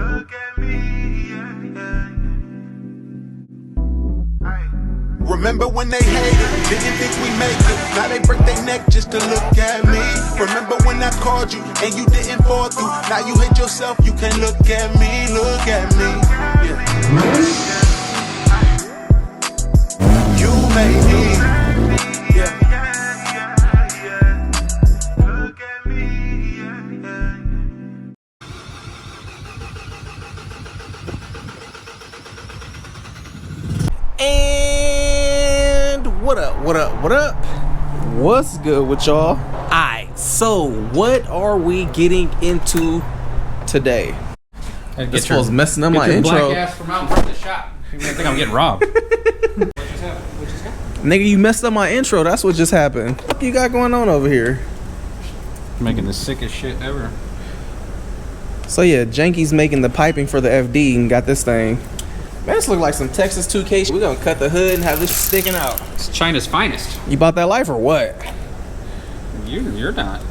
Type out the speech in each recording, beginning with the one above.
Look at me, yeah. Remember when they hated, didn't think we make it. Now they break their neck just to look at me. Remember when I called you and you didn't fall through. Now you hate yourself, you can't look at me, look at me. Yeah. You made me. Yeah. Look at me. And what up, what up, what up? What's good with y'all? Alright, so what are we getting into today? This was messing up my intro. Black ass from out in front of the shop. I think I'm getting robbed. What just happened? Nigga, you messed up my intro. That's what just happened. What you got going on over here? Making the sickest shit ever. So yeah, Janky's making the piping for the FD and got this thing. Man, this look like some Texas 2K. We're gonna cut the hood and have this sticking out. It's China's finest. You bought that life or what? You're not.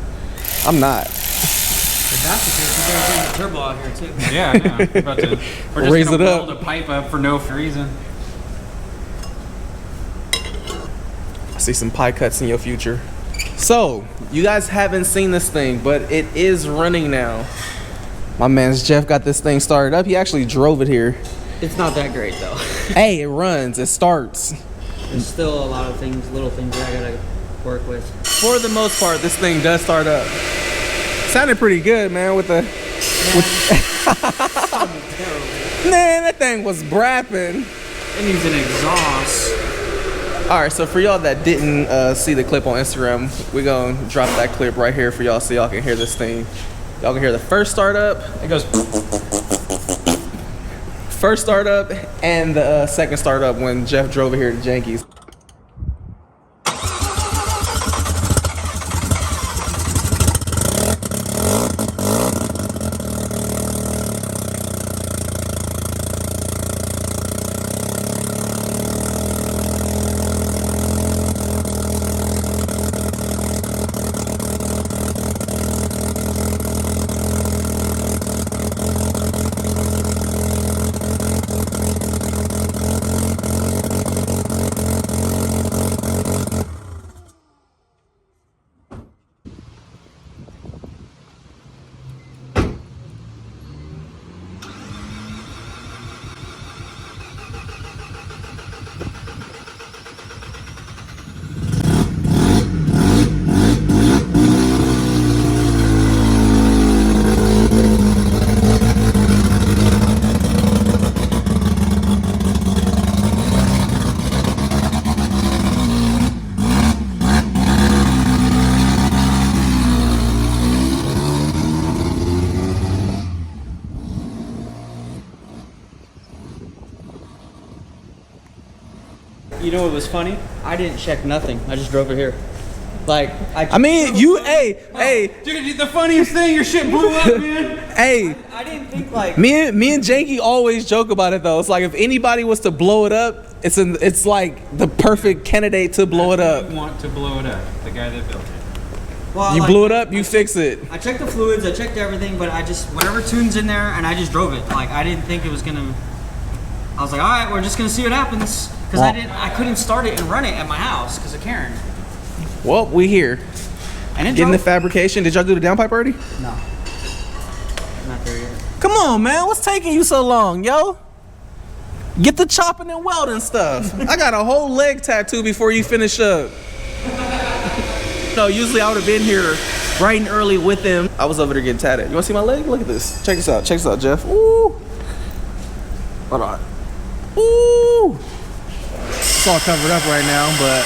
I'm not. If that's the case, you gotta bring the turbo out here too. Yeah, I know. We're just Raise gonna it up. weld a pipe up for no reason. I see some pie cuts in your future. So, you guys haven't seen this thing, but it is running now. My man's Geoff got this thing started up. He actually drove it here. It's not that great though. Hey, it runs, it starts. There's still a lot of things, little things that I gotta work with. For the most part, this thing does start up. Sounded pretty good, man, with the... Man, that thing was brapping. It needs an exhaust. All right, so for y'all that didn't see the clip on Instagram, we're gonna drop that clip right here for y'all so y'all can hear this thing. Y'all can hear the first startup. It goes. First startup and the second startup when Geoff drove it here to Janky's. You know what was funny? I didn't check nothing. I just drove it here. Like I mean, you, hey, Dude, the funniest thing, your shit blew up, man. hey. I didn't think like Me and Janky always joke about it though. It's like if anybody was to blow it up, it's like the perfect candidate to blow it up. You want to blow it up? The guy that built it. well, You like, blew it up, you fix it. I checked the fluids, I checked everything, but I just whatever tune's in there, and I just drove it. Like I didn't think it was gonna. I was like, all right, we're just gonna see what happens, because I couldn't start it and run it at my house because of Karen. Well, we here. And it Getting the drove. fabrication. Did y'all do the downpipe already? No, not there yet. Come on, man. What's taking you so long, yo? Get the chopping and welding stuff. I got a whole leg tattoo before you finish up. No, usually I would have been here bright and early with him. I was over there getting tatted. You want to see my leg? Look at this. Check this out. Check this out, Geoff. Ooh. Hold on. Ooh. It's all covered up right now, but...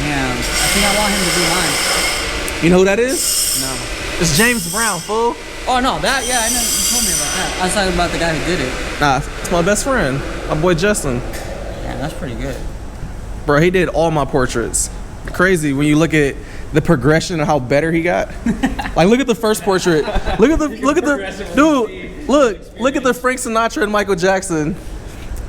Yeah, I think I want him to be mine. You know who that is? No. It's James Brown, fool. Oh no, that yeah, I know. You told me about that. I was talking about the guy who did it. Nah, it's my best friend. My boy Justin. Yeah, that's pretty good. Bro, he did all my portraits. Crazy when you look at the progression of how better he got. Like, look at the first portrait. Look at the dude. Look at the Frank Sinatra and Michael Jackson.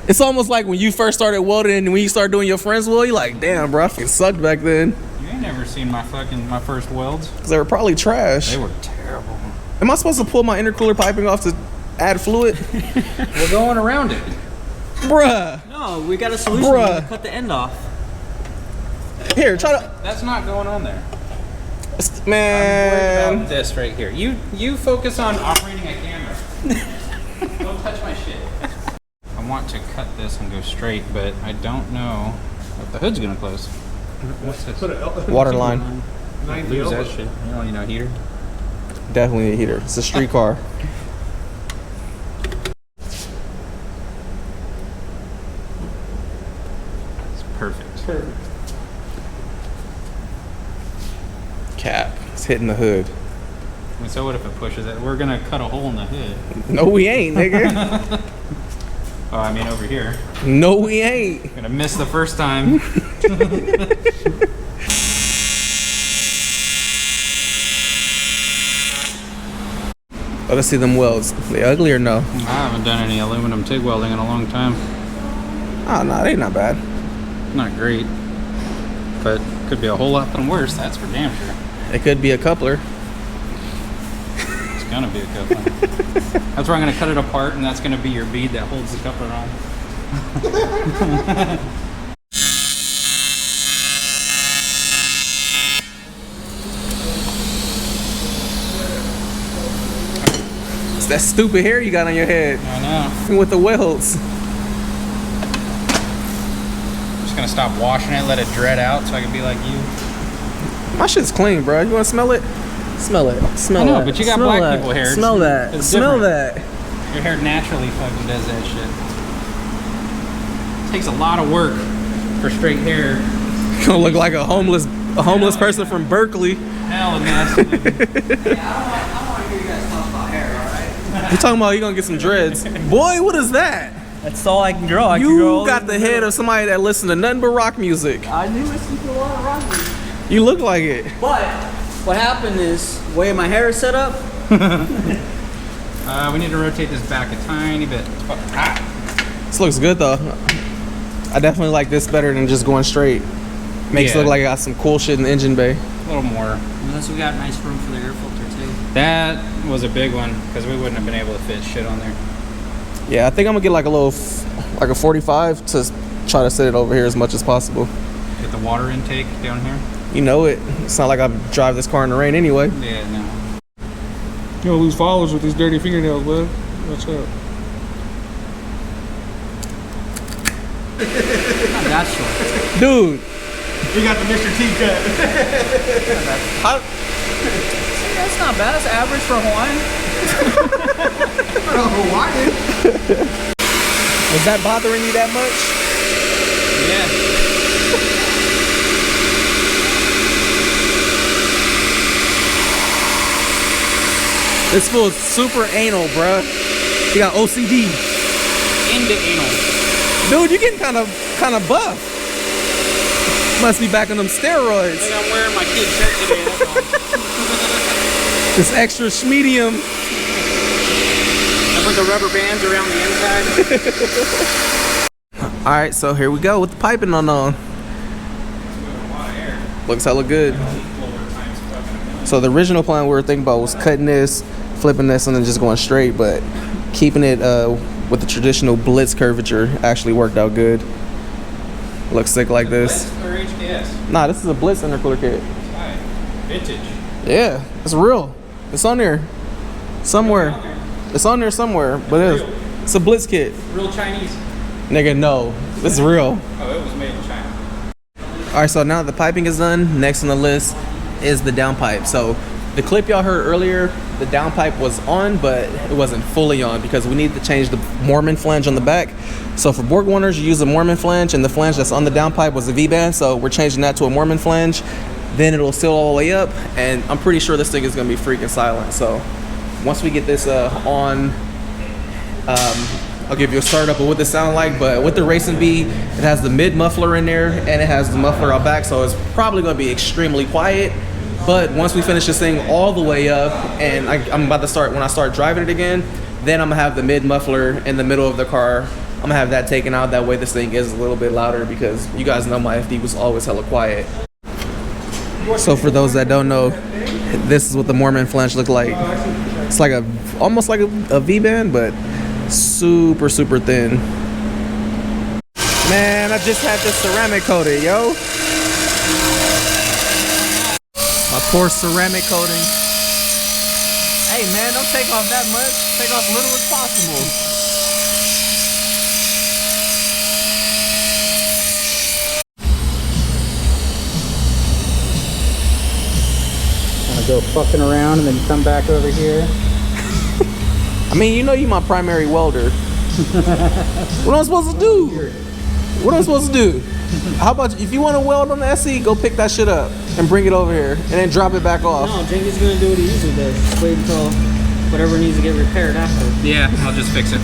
It's almost like when you first started welding and when you start doing your friends' weld, you're like, damn, bro, I fucking sucked back then. You ain't never seen my first welds. Cause they were probably trash. They were terrible. Am I supposed to pull my intercooler piping off to add fluid? We're going around it. Bruh. No, we got a solution. Bruh. We're gonna cut the end off. Here, try to. That's not going on there. I'm worried Man. about this right here. You focus on operating a camera. Don't touch my shit. I want to cut this and go straight, but I don't know if the hood's gonna close. What's this? Water line. Lose that shit. You don't need no heater. Definitely a heater. It's a street car. It's perfect. Cap. It's hitting the hood. I mean, so what if it pushes it? We're gonna cut a hole in the hood. No, we ain't, nigga. Oh, I mean over here. No, we ain't. Gonna miss the first time. Oh, let's see them welds. They ugly or no? I haven't done any aluminum TIG welding in a long time. Oh, no, they not bad. Not great, but could be a whole lot worse. That's for damn sure. It could be a coupler. It's gonna be a coupler. That's where I'm gonna cut it apart, and that's gonna be your bead that holds the coupler on. It's that stupid hair you got on your head I know. with the welds. I'm just gonna stop washing it, let it dread out, so I can be like you. My shit's clean, bro. You want to smell it? Smell it. Smell I know, that. but you got Smell black that. people hair. Smell that. It's Smell different. that. Your hair naturally fucking does that shit. It takes a lot of work for straight hair. You gonna look like a homeless person from Berkeley. Hell, nasty. I don't want to hear you guys talk about hair, all right? You talking about you gonna get some dreads? Boy, what is that? That's all I can grow. I can grow You got the head of somebody that listens to nothing but rock music. I do listen to a lot of rock music. You look like it. But what happened is, the way my hair is set up, We need to rotate this back a tiny bit. It's fucking hot. This looks good though. I definitely like this better than just going straight. Makes it look like I got some cool shit in the engine bay. A little more. unless we got nice room for the air filter too. That was a big one because we wouldn't have been able to fit shit on there. Yeah, I think I'm gonna get like a little, like a 45 to try to set it over here as much as possible. Get the water intake down here. You know it. It's not like I drive this car in the rain anyway. Yeah, no. You gonna lose followers with these dirty fingernails, bud. What's up? Not that short. Dude. You got the Mr. T cut. See, that's not bad. That's average for Hawaiian. Hawaiian. Was that bothering you that much? Yeah. This fool's super anal, bruh. You got OCD. Into anal. Dude, you getting kind of buff. Must be back on them I steroids. think I'm wearing my kid's shirt today, that's all. This extra schmedium. I put the rubber bands around the inside. All right, so here we go with the piping on. Looks hella good. So the original plan we were thinking about was cutting this, flipping this, and then just going straight, but keeping it with the traditional blitz curvature actually worked out good. Looks sick like this. Blitz or HKS? Nah, this is a blitz intercooler kit. Alright. Vintage. Yeah, it's real. It's on there somewhere. It's on there somewhere, but it's a blitz kit. Real Chinese. Nigga, no, it's real. Oh, it was made in China. All right, so now that the piping is done, next on the list is the downpipe. So the clip y'all heard earlier, the downpipe was on, but it wasn't fully on because we need to change the Mormon flange on the back. So for Borg Warners, you use a Mormon flange, and the flange that's on the downpipe was a V-band, so we're changing that to a Mormon flange. Then it'll seal all the way up, and I'm pretty sure this thing is gonna be freaking silent. So once we get this on, I'll give you a startup of what this sound like. But with the Racing B, it has the mid muffler in there, and it has the muffler out back, so it's probably gonna be extremely quiet. But once we finish this thing all the way up, and I'm about to start, when I start driving it again, then I'm gonna have the mid muffler in the middle of the car. I'm gonna have that taken out, that way this thing is a little bit louder, because you guys know my FD was always hella quiet. So for those that don't know, this is what the Mormon flange looked like. It's like almost like a V-band, but super thin. Man, I just had this ceramic coated, yo. My poor ceramic coating. Hey man, don't take off that much. Take off little as possible. Wanna go fucking around and then come back over here? I mean, you know you my primary welder. What am I supposed to do? What am I supposed to do? How about if you want to weld on the SE, go pick that shit up and bring it over here and then drop it back off. No, Jenky's gonna do what he usually does. Just wait until whatever needs to get repaired after. Yeah, I'll just fix it.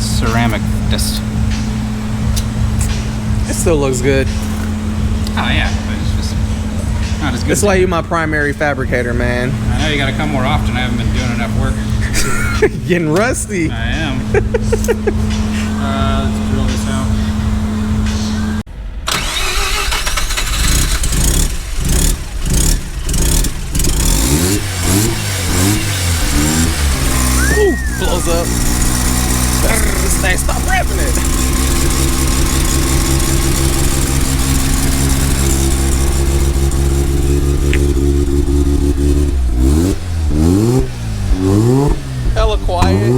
Ceramic dust. It still looks good. Oh yeah, but it's just not as good. That's why you're my primary fabricator, man. I know you gotta come more often. I haven't been doing enough work. Getting rusty. I am. Let's drill this out. Ooh, blows up. This thing, stop wrapping it. Hella quiet.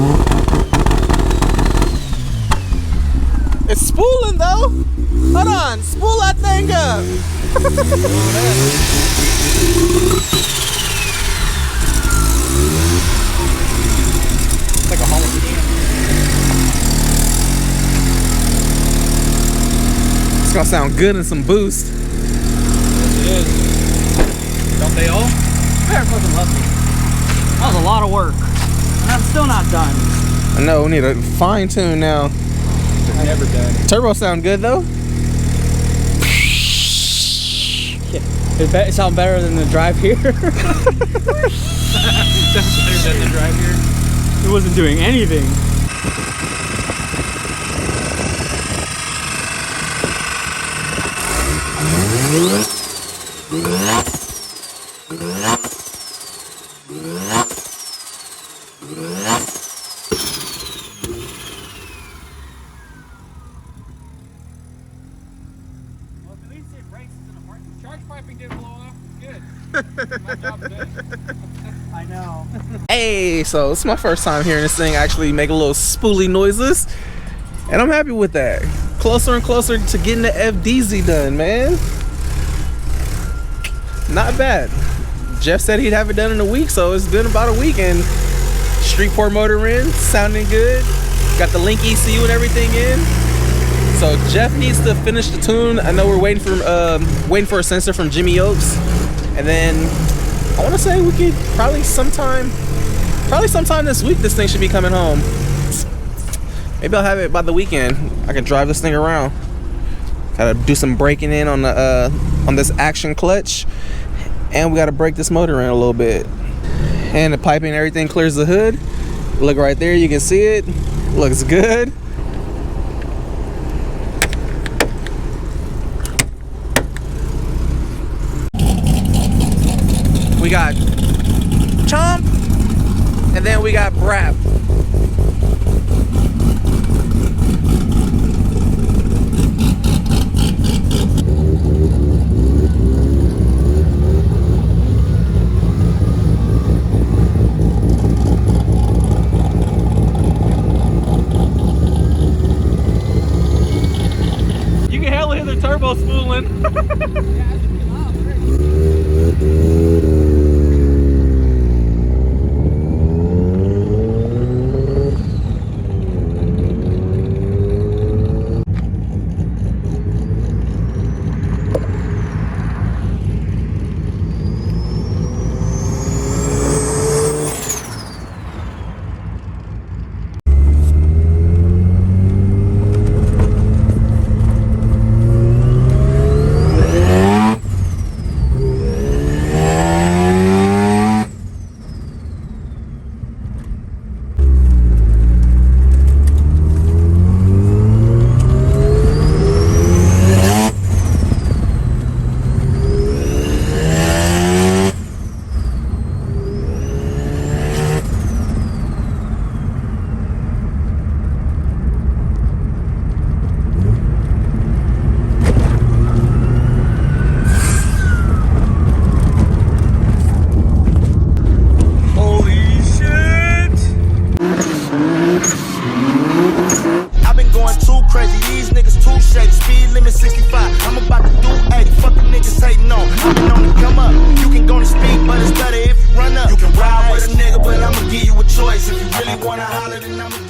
It's spooling though. Hold on, spool that thing up. It's like a Hall of Fame. It's gonna sound good in some boost. It is. Don't they all? They're fucking lovely. That was a lot of work. And I'm still not done. I know, we need to fine tune now. They're never done. Turbo sound good though. It sound better than the drive here. Sounds better than the drive here. It wasn't doing anything. Charge piping didn't blow off. Good. My job done. I know. Hey, so it's my first time hearing this thing actually make a little spoolie noises, and I'm happy with that. Closer and closer to getting the FDZ done, man. Not bad. Geoff said he'd have it done in a week, so it's been about a week, and street port motor in, sounding good. Got the link ECU and everything in. So Geoff needs to finish the tune. I know we're waiting for a sensor from Jimmy Oaks, and then I want to say we could probably sometime this week this thing should be coming home. Maybe I'll have it by the weekend. I can drive this thing around. Gotta do some braking in on the on this action clutch, and we gotta break this motor in a little bit. And the piping and everything clears the hood. Look right there, you can see it. Looks good. We got Chomp, and then we got Brap. You can hella hear the turbo spooling. better than I'm